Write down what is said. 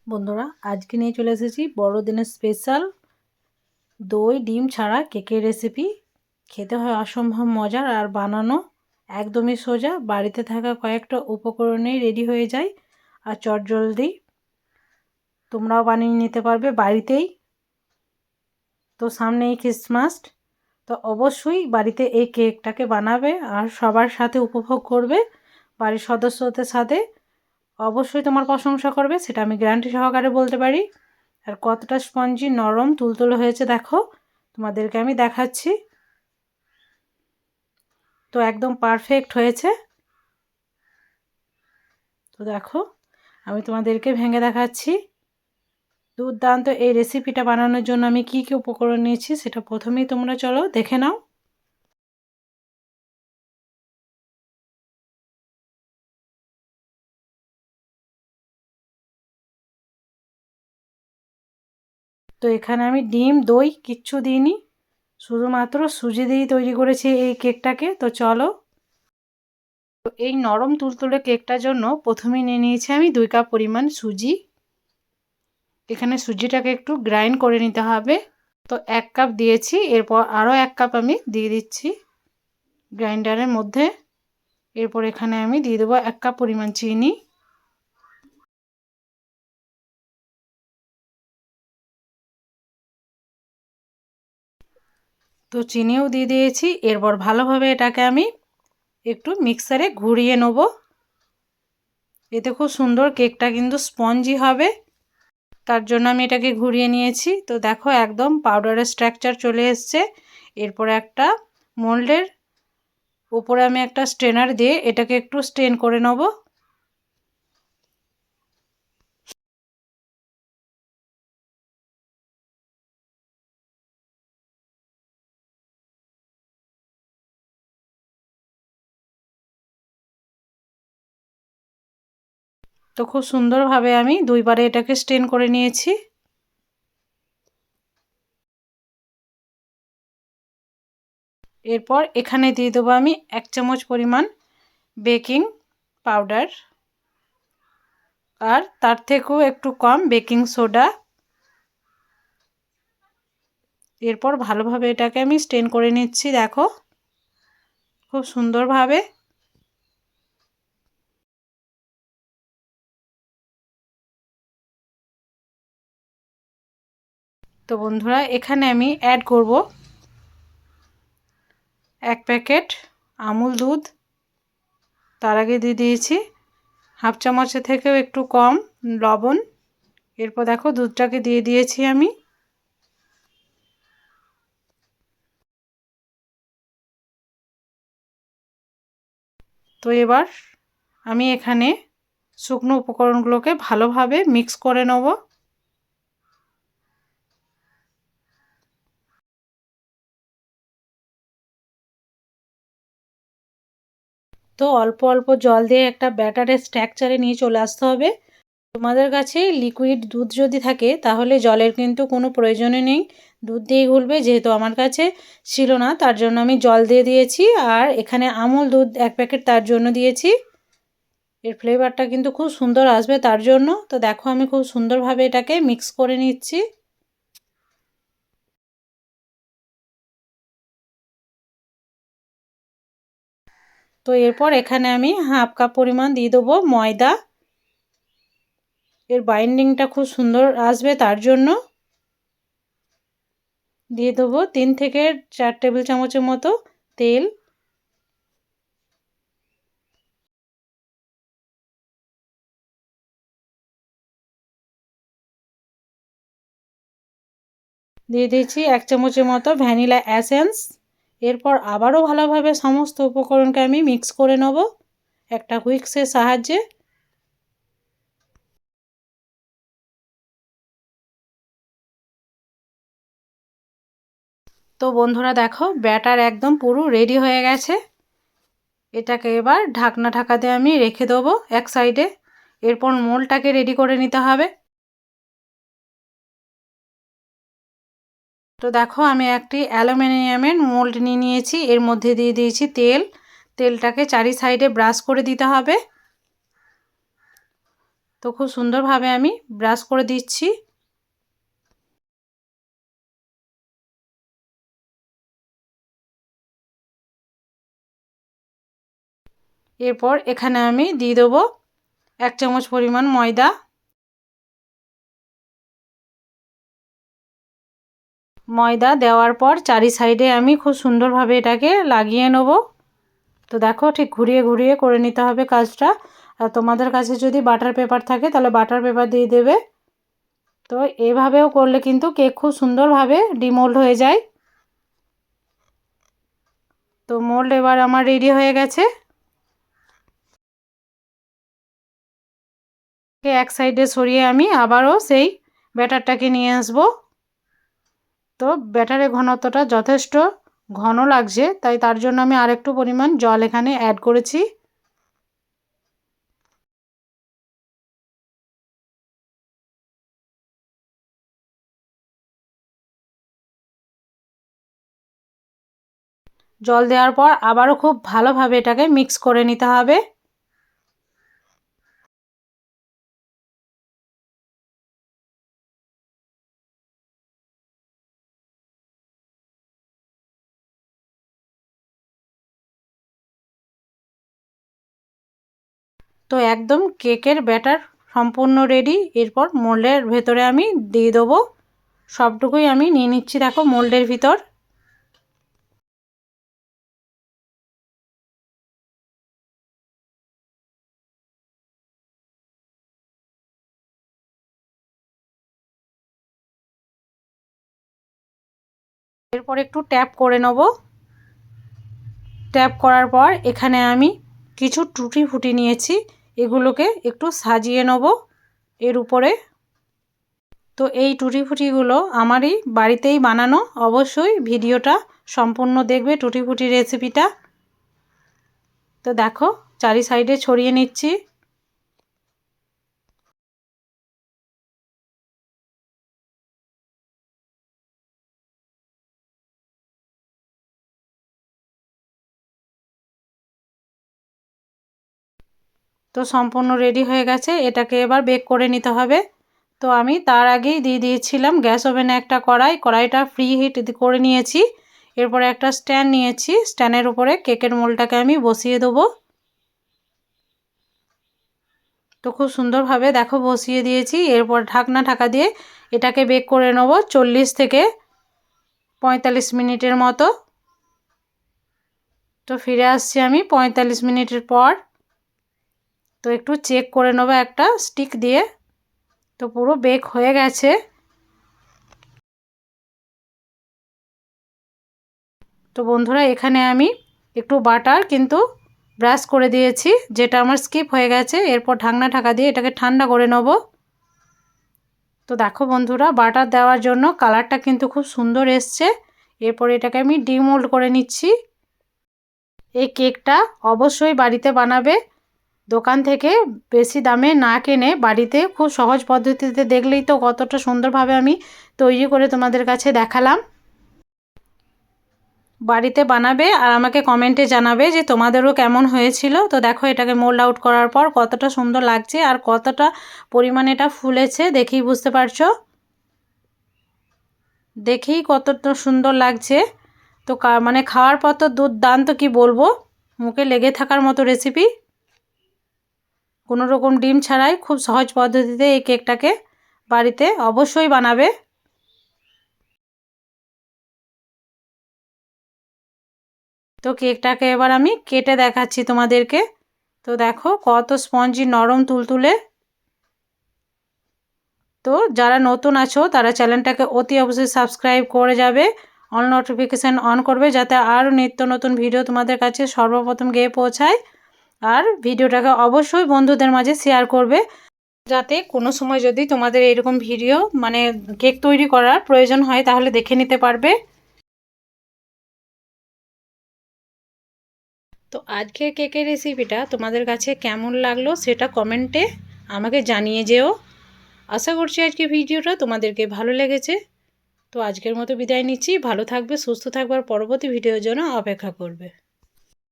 বন্ধুরা আজকে নিয়ে চলে এসেছি বড়দিনের স্পেশাল দই ডিম ছাড়া কেকের রেসিপি। খেতে হয় অসম্ভব মজার আর বানানো একদমই সোজা। বাড়িতে থাকা কয়েকটা উপকরণেই রেডি হয়ে যায় আর চটজলদি তোমরাও বানিয়ে নিতে পারবে বাড়িতেই। তো সামনেই ক্রিসমাস, তো অবশ্যই বাড়িতে এই কেকটাকে বানাবে আর সবার সাথে উপভোগ করবে। বাড়ির সদস্যদের সাথে অবশ্যই তোমার প্রশংসা করবে, সেটা আমি গ্যারান্টি সহকারে বলতে পারি। আর কতটা স্পঞ্জি নরম তুলতুলে হয়েছে দেখো, তোমাদেরকে আমি দেখাচ্ছি। তো একদম পারফেক্ট হয়েছে। তো দেখো আমি তোমাদেরকে ভেঙে দেখাচ্ছি। দুর্দান্ত এই রেসিপিটা বানানোর জন্য আমি কি কি উপকরণ নিয়েছি সেটা প্রথমেই তোমরা চলো দেখে নাও। তো এখানে আমি ডিম দই কিচ্ছু দিইনি, শুধুমাত্র সুজি দিয়েই তৈরি করেছি এই কেকটাকে। তো চলো, তো এই নরম তুলতুলে কেকটার জন্য প্রথমেই নিয়ে নিয়েছি আমি 2 কাপ পরিমাণ সুজি। এখানে সুজিটাকে একটু গ্রাইন্ড করে নিতে হবে। তো 1 কাপ দিয়েছি, এরপর আরও 1 কাপ আমি দিয়ে দিচ্ছি গ্রাইন্ডারের মধ্যে। এরপর এখানে আমি দিয়ে দেবো 1 কাপ পরিমাণ চিনি। তো চিনিও দিয়ে দিয়েছি। এরপর ভালোভাবে এটাকে আমি একটু মিক্সারে ঘুরিয়ে নেব। এতে খুব সুন্দর কেকটা কিন্তু স্পঞ্জি হবে, তার জন্য আমি এটাকে ঘুরিয়ে নিয়েছি। তো দেখো একদম পাউডারের স্ট্রাকচার চলে এসছে। এরপর একটা মোল্ডের উপরে আমি একটা স্ট্রেনার দিয়ে এটাকে একটু স্ট্রেন করে নেব। তো খুব সুন্দরভাবে আমি 2 বারে এটাকে স্ট্রেন করে নিয়েছি। এরপর এখানে দিয়ে দেবো আমি 1 চামচ পরিমাণ বেকিং পাউডার, আর তার থেকেও একটু কম বেকিং সোডা। এরপর ভালোভাবে এটাকে আমি স্ট্রেন করে নিচ্ছি দেখো খুব সুন্দরভাবে। তো বন্ধুরা এখানে আমি অ্যাড করব 1 প্যাকেট আমুল দুধ। তার আগে দিয়ে দিয়েছি হাফ চামচের থেকেও একটু কম লবণ। এরপর দেখো দুধটাকে দিয়ে দিয়েছি আমি। তো এবার আমি এখানে শুকনো উপকরণগুলোকে ভালোভাবে মিক্স করে নেব। তো অল্প অল্প জল দিয়ে একটা ব্যাটারের স্ট্রাকচারে নিয়ে চলে আসতে হবে। তোমাদের কাছে লিকুইড দুধ যদি থাকে তাহলে জলের কিন্তু কোনো প্রয়োজনই নেই, দুধ দিয়েই গুলবে। যেহেতু আমার কাছে ছিল না তার জন্য আমি জল দিয়ে দিয়েছি। আর এখানে আমুল দুধ 1 প্যাকেট তার জন্য দিয়েছি। এর ফ্লেভারটা কিন্তু খুব সুন্দর আসবে তার জন্য। তো দেখো আমি খুব সুন্দরভাবে এটাকে মিক্স করে নিচ্ছি। তো এরপর এখানে আমি হাফ কাপ পরিমাণ দিয়ে দেবো ময়দা। এর বাইন্ডিংটা খুব সুন্দর আসবে তার জন্য। দিয়ে দেবো 3 থেকে 4 টেবিল চামচের মতো তেল। দিয়ে দিয়েছি 1 চামচের মতো ভ্যানিলা এসেন্স। এরপর আবারও ভালোভাবে সমস্ত উপকরণকে আমি মিক্স করে নেব একটা হুইস্কের সাহায্যে। তো বন্ধুরা দেখো ব্যাটার একদম পুরো রেডি হয়ে গেছে। এটাকে এবার ঢাকনা দিয়ে আমি রেখে দেবো এক সাইডে। এরপর মোলটাকে রেডি করে নিতে হবে। তো দেখো আমি একটি অ্যালুমিনিয়ামের মোল্ড নিয়ে নিয়েছি, এর মধ্যে দিয়ে দিয়েছি তেল। তেলটাকে চারি সাইডে ব্রাশ করে দিতে হবে। তো খুব সুন্দরভাবে আমি ব্রাশ করে দিচ্ছি। এরপর এখানে আমি দিয়ে দেবো 1 চামচ পরিমাণ ময়দা। ময়দা দেওয়ার পর চারি সাইডে আমি খুব সুন্দরভাবে এটাকে লাগিয়ে নেব। তো দেখো ঠিক ঘুরিয়ে ঘুরিয়ে করে নিতে হবে কাজটা। আর তোমাদের কাছে যদি বাটার পেপার থাকে তাহলে বাটার পেপার দিয়ে দেবে। তো এভাবেও করলে কিন্তু কেক খুব সুন্দরভাবে ডিমোল্ড হয়ে যায়। তো মোল্ড এবার আমার রেডি হয়ে গেছে। এক সাইডে সরিয়ে আমি আবারও সেই ব্যাটারটাকে নিয়ে আসব। তো ব্যাটারের ঘনত্বটা যথেষ্ট ঘন লাগছে, তাই তার জন্য আমি আরেকটু পরিমাণ জল এখানে অ্যাড করেছি। জল দেওয়ার পর আবারও খুব ভালোভাবে এটাকে মিক্স করে নিতে হবে। তো একদম কেকের ব্যাটার সম্পূর্ণ রেডি। এরপর মোল্ডের ভেতরে আমি দিয়ে দেবো। সবটুকুই আমি নিয়ে নিচ্ছি দেখো মোল্ডের ভিতর। এরপর একটু ট্যাপ করে নেব। ট্যাপ করার পর এখানে আমি কিছু টুটি ফুটি নিয়েছি, এগুলোকে একটু সাজিয়ে নেব এর উপরে। তো এই টুটি ফুটিগুলো আমারই বাড়িতেই বানানো। অবশ্যই ভিডিওটা সম্পূর্ণ দেখবে টুটি ফুটি রেসিপিটা। তো দেখো চারি সাইডে ছড়িয়ে নিচ্ছি। তো সম্পূর্ণ রেডি হয়ে গেছে, এটাকে এবার বেক করে নিতে হবে। তো আমি তার আগেই দিয়ে দিয়েছিলাম গ্যাস ওভেনে একটা কড়াইটা ফ্রি হিট করে নিয়েছি। এরপরে একটা স্ট্যান্ড নিয়েছি, স্ট্যান্ডের উপরে কেকের মোলটাকে আমি বসিয়ে দেবো। তো খুব সুন্দরভাবে দেখো বসিয়ে দিয়েছি। এরপর ঢাকা দিয়ে এটাকে বেক করে নেব 40 থেকে 45 মিনিটের মতো। তো ফিরে আসছি আমি 45 মিনিটের পর। তো একটু চেক করে নেব একটা স্টিক দিয়ে। তো পুরো বেক হয়ে গেছে। তো বন্ধুরা এখানে আমি একটু বাটার কিন্তু ব্রাশ করে দিয়েছি, যেটা আমার স্কিপ হয়ে গেছে। এরপর ঢাকা দিয়ে এটাকে ঠান্ডা করে নেব। তো দেখো বন্ধুরা বাটার দেওয়ার জন্য কালারটা কিন্তু খুব সুন্দর এসছে। এরপর এটাকে আমি ডিমোল্ড করে নিচ্ছি। এই কেকটা অবশ্যই বাড়িতে বানাবে, দোকান থেকে বেশি দামে না কিনে বাড়িতে খুব সহজ পদ্ধতিতে। দেখলেই তো কতটা সুন্দরভাবে আমি তৈরি করে তোমাদের কাছে দেখালাম। বাড়িতে বানাবে আর আমাকে কমেন্টে জানাবে যে তোমাদেরও কেমন হয়েছিল। তো দেখো এটাকে মোল্ড আউট করার পর কতটা সুন্দর লাগছে আর কতটা পরিমাণে এটা ফুলেছে দেখেই বুঝতে পারছো। দেখেই কতটা সুন্দর লাগছে। তো মানে খাওয়ার পর তো দুর্দান্ত, কি বলবো, মুখে লেগে থাকার মতো রেসিপি। কোনো রকম ডিম ছাড়াই খুব সহজ পদ্ধতিতে এই কেকটাকে বাড়িতে অবশ্যই বানাবে। তো কেকটাকে এবার আমি কেটে দেখাচ্ছি তোমাদেরকে। তো দেখো কত স্পঞ্জি, নরম, তুলতুলে। তো যারা নতুন আছো তারা চ্যানেলটাকে অতি অবশ্যই সাবস্ক্রাইব করে যাবে, অল নোটিফিকেশান অন করবে, যাতে আরও নিত্য নতুন ভিডিও তোমাদের কাছে সর্বপ্রথম গিয়ে পৌঁছায়। আর ভিডিওটাকে অবশ্যই বন্ধুদের মাঝে শেয়ার করবে, যাতে কোনো সময় যদি তোমাদের এরকম ভিডিও মানে কেক তৈরি করার প্রয়োজন হয় তাহলে দেখে নিতে পারবে। তো আজকের কেকের রেসিপিটা তোমাদের কাছে কেমন লাগলো সেটা কমেন্টে আমাকে জানিয়ে যেও। আশা করছি আজকের ভিডিওটা তোমাদেরকে ভালো লেগেছে। তো আজকের মতো বিদায় নিচ্ছি। ভালো থাকবে, সুস্থ থাকবে আর পরবর্তী ভিডিওর জন্য অপেক্ষা করবে।